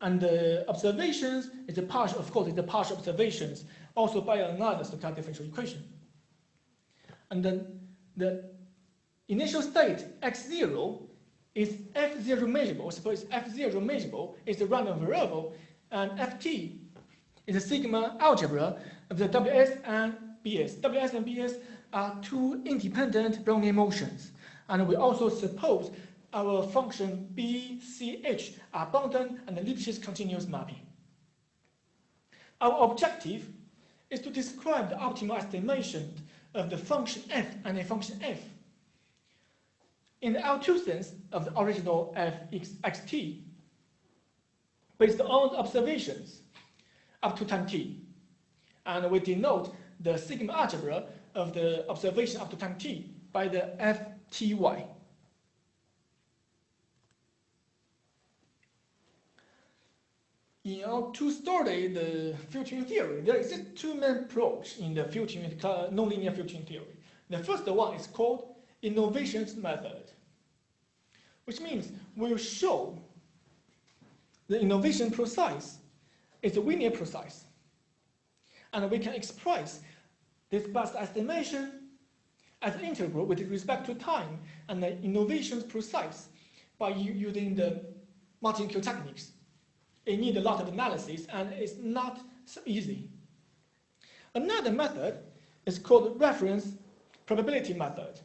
And the observations is a partial, of course, it's the partial observations, also by another stochastic differential equation. And then the initial state x0 is f0 measurable. Suppose f0 measurable is a random variable, and ft is a sigma algebra of the Ws and Bs. Ws and Bs are two independent Brownian motions. And we also suppose our function BCH are bounded and the Lipschitz continuous mapping. Our objective is to describe the optimal estimation of the function f and a function f in the L2 sense of the original fxt based on observations up to time t. And we denote the sigma algebra of the observation up to time t by the fty. To study the filtering theory, there exist two main approaches in the nonlinear filtering theory. The first one is called innovations method, which means we'll show the innovation process is a linear process. And we can express this best estimation as an integral with respect to time and the innovation process by using the Martin-Q techniques. It needs a lot of analysis and it's not so easy. Another method is called reference probability method.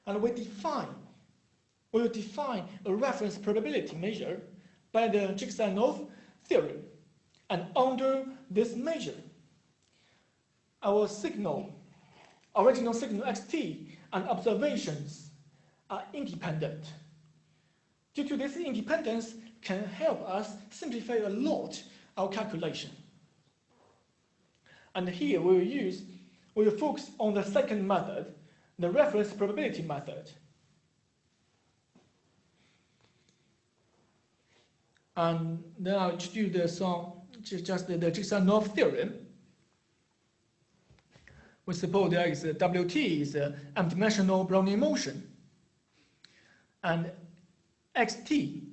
And we will define a reference probability measure by the Jigsaw-North theorem. And under this measure, our original signal xt and observations are independent. Due to this independence can help us simplify a lot our calculation. And here we will focus on the second method, the reference probability method. And then I'll introduce just the Jigsaw-North theorem. We suppose there is a WT is an m-dimensional Brownian motion, and xt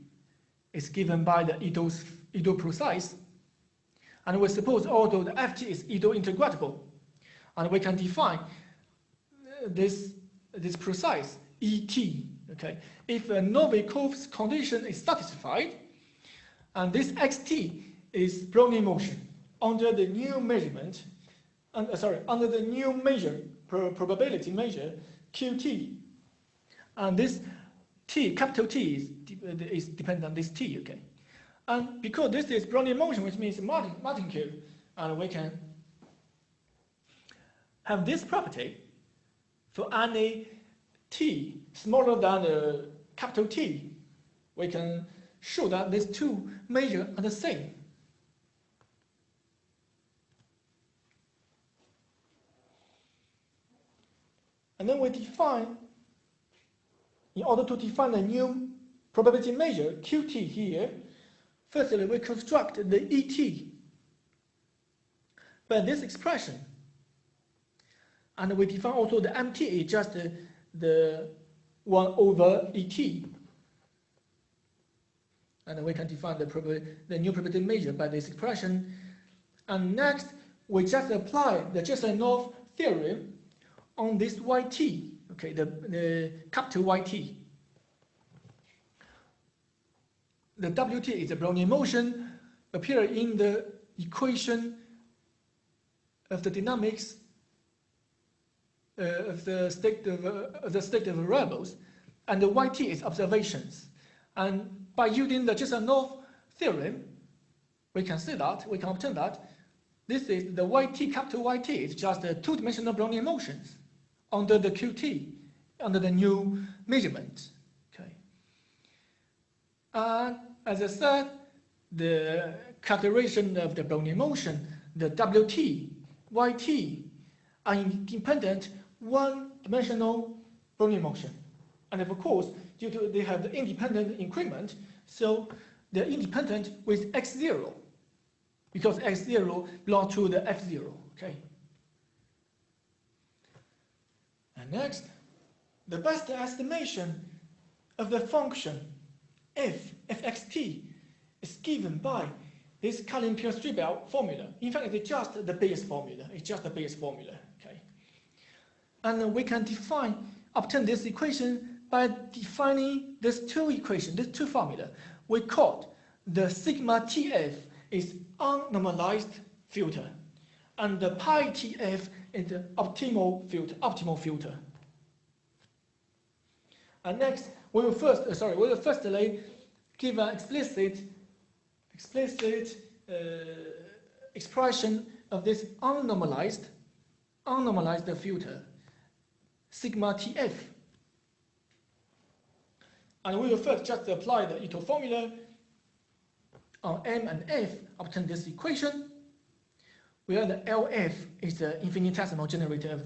is given by the Ito's idoprecise. And we suppose although the ft is ido-integrable, and we can define this precise et. Okay, if a Novikov's condition is satisfied, and this xt is Brownian motion under the new measurement, under the new measure, probability measure, qt. And this t, capital T, is dependent on this t, okay? And because this is Brownian motion, which means martingale, and we can have this property for any t smaller than capital T, we can show that these two measures are the same. And then we define, in order to define a new probability measure, qt here, firstly we construct the et by this expression. And we define also the mt is just the 1 over et. And we can define the new probability measure by this expression. And next, we just apply the Jesselnoff theorem on this yt, okay, the capital yt. The wt is a Brownian motion, appear in the equation of the dynamics of the state of variables, and the yt is observations. And by using the Jesselnoff theorem, we can see that, we can obtain that this is the yt, capital yt, is just a two-dimensional Brownian motions under the qt, under the new measurement. Okay. And as I said, the calculation of the Brownian motion, the wt, yt, are independent one-dimensional Brownian motion. And of course, due to they have the independent increment, so they're independent with x0, because x0 belongs to the f0. Okay. And next, the best estimation of the function f fxt is given by this Kalin-Pierce-Stribel formula. In fact, it's just the base formula. It's just the base formula. Okay. And we can obtain this equation by defining these two equations, these two formulas. We call the sigma tf is unnormalized filter, and the pi tf is the optimal filter. And next, we will firstly give an explicit expression of this unnormalized filter, sigma tf. And we will first just apply the Ito formula on M and F, obtain this equation, where the LF is the infinitesimal generator of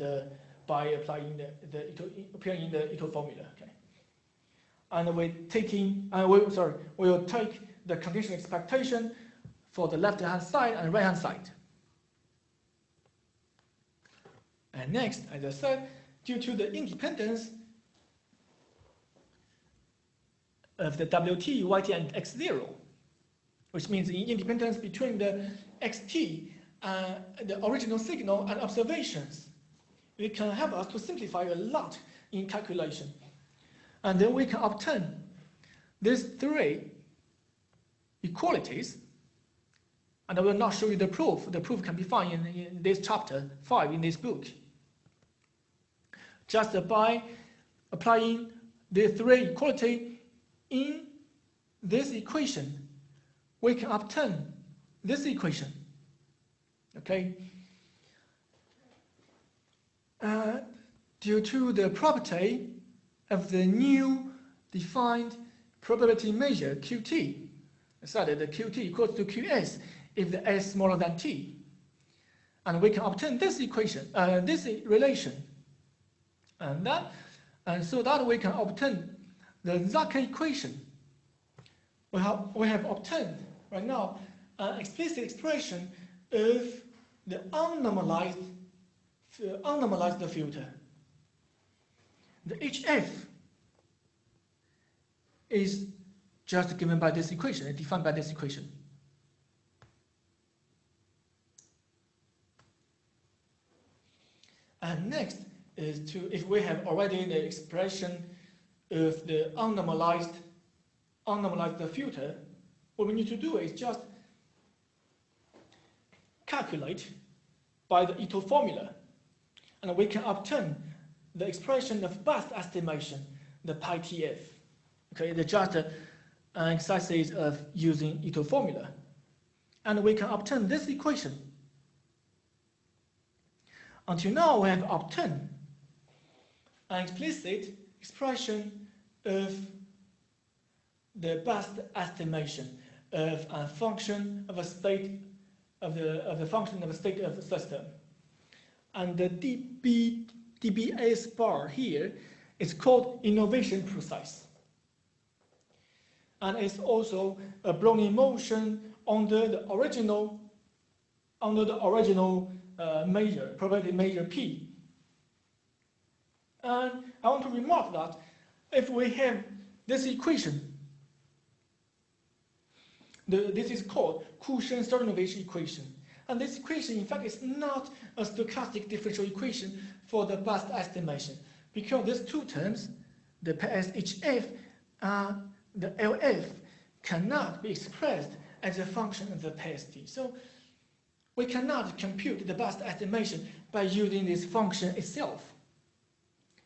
by applying appearing in the Ito formula. Okay. And we'll take the conditional expectation for the left-hand side and right-hand side. And next, as I said, due to the independence of the wt, yt, and x0, which means the independence between the xt, the original signal, and observations, it can help us to simplify a lot in calculation. And then we can obtain these three equalities. And I will not show you the proof. The proof can be found in this chapter 5 in this book. Just by applying the three equality in this equation, we can obtain this equation. Okay. Due to the property of the new defined probability measure qt, I said that the qt equals to qs if the s is smaller than t, and we can obtain this equation, this relation, and so that we can obtain the Zaka equation. We have obtained right now an explicit expression of the unnormalized filter. The HF is just given by this equation, defined by this equation. And next is to, if we have already the expression of the unnormalized filter, what we need to do is just calculate by the Ito formula, and we can obtain the expression of best estimation, the pi TF. Okay, it's just an exercise of using Ito formula, and we can obtain this equation. Until now, we have obtained an explicit expression of the best estimation of a function of a state of the function of a state of the system, and the dBs bar here is called innovation process, and it's also a Brownian motion under the original measure, probability measure P. And I want to remark that if we have this equation, this is called Cauchy-Stradanovich equation. And this equation, in fact, is not a stochastic differential equation for the best estimation, because these two terms, the PSHF and the LF, cannot be expressed as a function of the PST. So we cannot compute the best estimation by using this function itself.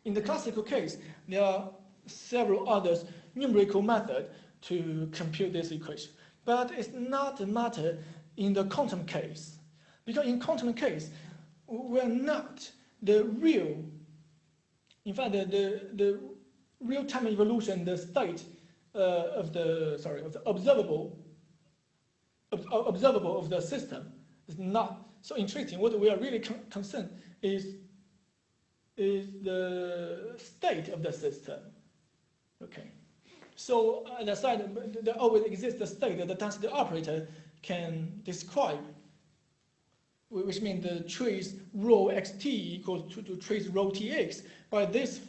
In the classical case, there are several other numerical methods to compute this equation. But it's not a matter in the quantum case, because in quantum case, we're not the real, in fact, the real-time evolution, the state of the observable of the system is not so interesting. What we are really concerned is the state of the system. Okay. So at the side, there always exists a state that the density operator can describe, which means the trace rho xt equals to trace rho tx. By this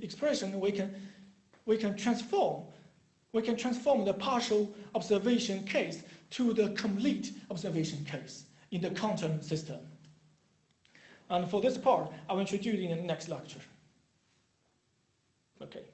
expression, we can transform the partial observation case to the complete observation case in the quantum system. And for this part, I will introduce in the next lecture. Okay.